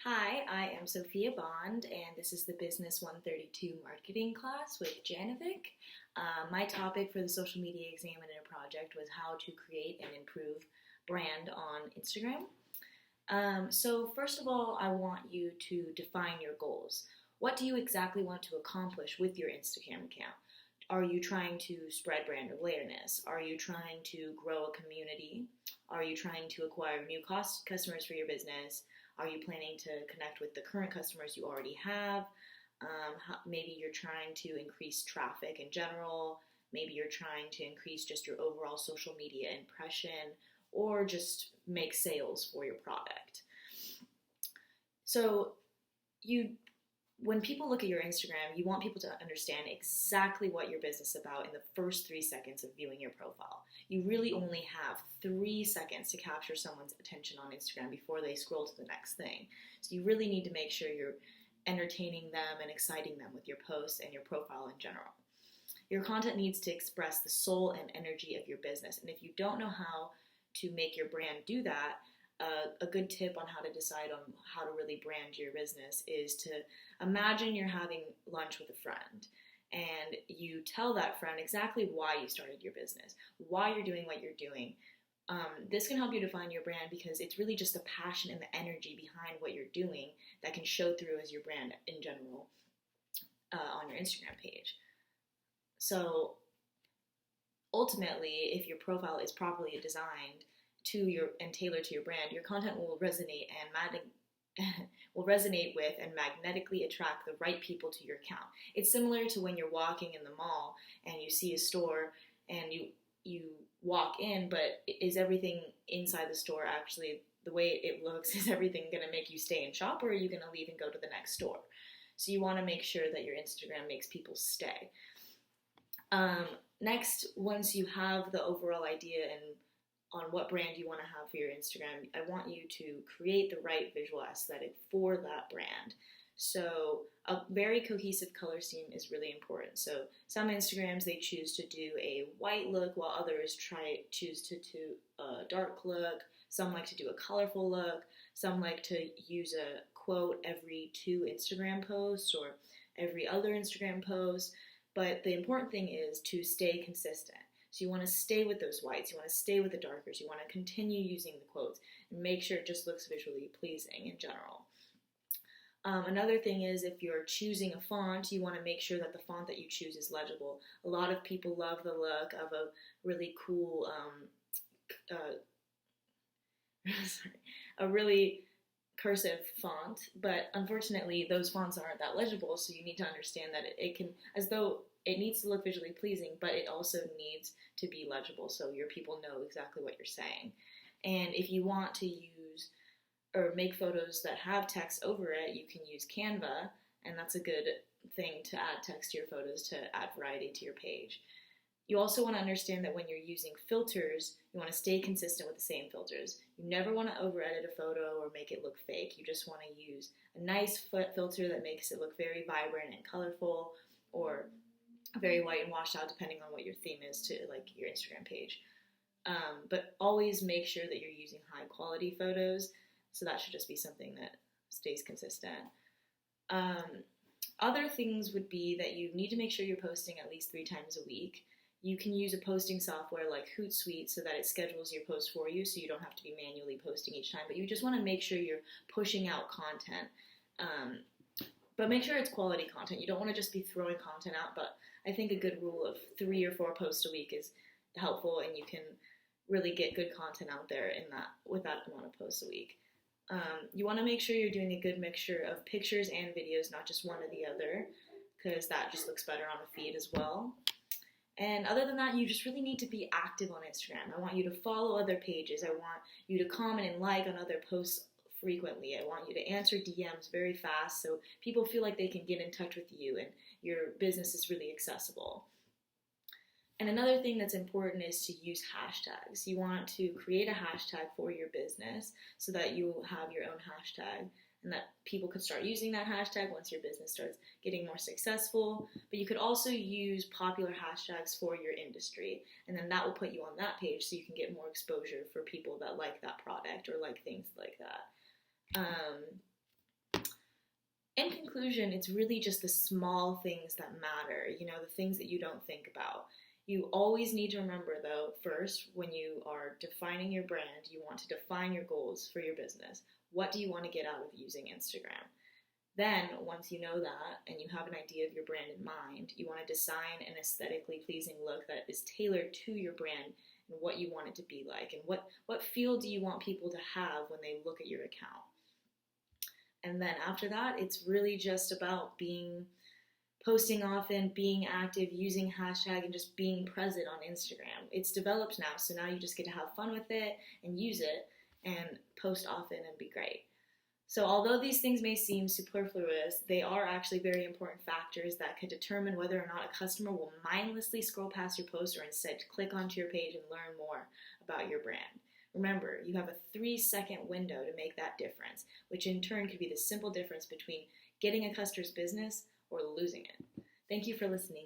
Hi, I am Sophia Bond, and this is the Business 132 Marketing class with Janovick. My topic for the social media examiner project was how to create and improve brand on Instagram. So first of all, I want you to define your goals. What do you exactly want to accomplish with your Instagram account? Are you trying to spread brand awareness? Are you trying to grow a community? Are you trying to acquire new customers for your business? Are you planning to connect with the current customers you already have? Maybe you're trying to increase traffic in general. Maybe you're trying to increase just your overall social media impression or just make sales for your product. So when people look at your Instagram, you want people to understand exactly what your business is about in the first 3 seconds of viewing your profile. You really only have 3 seconds to capture someone's attention on Instagram before they scroll to the next thing. So you really need to make sure you're entertaining them and exciting them with your posts and your profile in general. Your content needs to express the soul and energy of your business. And if you don't know how to make your brand do that, a good tip on how to decide on how to really brand your business is to imagine you're having lunch with a friend and you tell that friend exactly why you started your business, why you're doing what you're doing. This can help you define your brand because it's really just the passion and the energy behind what you're doing that can show through as your brand in general on your Instagram page. So ultimately, if your profile is properly designed and tailored to your brand, your content will resonate with and magnetically attract the right people to your account. It's similar to when you're walking in the mall and you see a store and you walk in, but is everything inside the store actually the way it looks? Is everything going to make you stay and shop, or are you going to leave and go to the next store? So you want to make sure that your Instagram makes people stay. Next, once you have the overall idea and on what brand you want to have for your Instagram, I want you to create the right visual aesthetic for that brand. So a very cohesive color scheme is really important. So some Instagrams, they choose to do a white look, while others choose to do a dark look. Some like to do a colorful look. Some like to use a quote every 2 Instagram posts or every other Instagram post. But the important thing is to stay consistent. So you want to stay with those whites, you want to stay with the darkers, you want to continue using the quotes and make sure it just looks visually pleasing in general. Another thing is if you're choosing a font, you want to make sure that the font that you choose is legible. A lot of people love the look of a really cool, a really cursive font, but unfortunately those fonts aren't that legible, so you need to understand that it needs to look visually pleasing, but it also needs to be legible so your people know exactly what you're saying. And if you want to use or make photos that have text over it, you can use Canva, and that's a good thing to add text to your photos to add variety to your page. You also want to understand that when you're using filters, you want to stay consistent with the same filters. You never want to over-edit a photo or make it look fake. You just want to use a nice filter that makes it look very vibrant and colorful, or very white and washed out, depending on what your theme is to like your Instagram page. But always make sure that you're using high quality photos. So that should just be something that stays consistent. Other things would be that you need to make sure you're posting at least 3 times a week. You can use a posting software like Hootsuite so that it schedules your posts for you, so you don't have to be manually posting each time. But you just want to make sure you're pushing out content. But make sure it's quality content. You don't want to just be throwing content out, but I think a good rule of 3 or 4 posts a week is helpful, and you can really get good content out there with that amount of posts a week. You want to make sure you're doing a good mixture of pictures and videos, not just one or the other, because that just looks better on the feed as well. And other than that, you just really need to be active on Instagram. I want you to follow other pages. I want you to comment and like on other posts frequently. I want you to answer DMs very fast so people feel like they can get in touch with you and your business is really accessible. And another thing that's important is to use hashtags. You want to create a hashtag for your business so that you have your own hashtag and that people could start using that hashtag once your business starts getting more successful. But you could also use popular hashtags for your industry, and then that will put you on that page so you can get more exposure for people that like that product or like things like that. conclusion, it's really just the small things that matter, the things that you don't think about. You always need to remember, though, first, when you are defining your brand, you want to define your goals for your business. What do you want to get out of using Instagram? Then, once you know that and you have an idea of your brand in mind, you want to design an aesthetically pleasing look that is tailored to your brand and what you want it to be like, and what feel do you want people to have when they look at your account. And then after that, it's really just about posting often, being active, using hashtag, and just being present on Instagram. It's developed now, so now you just get to have fun with it and use it and post often and be great. So although these things may seem superfluous, they are actually very important factors that could determine whether or not a customer will mindlessly scroll past your post or instead click onto your page and learn more about your brand. Remember, you have a 3-second window to make that difference, which in turn could be the simple difference between getting a customer's business or losing it. Thank you for listening.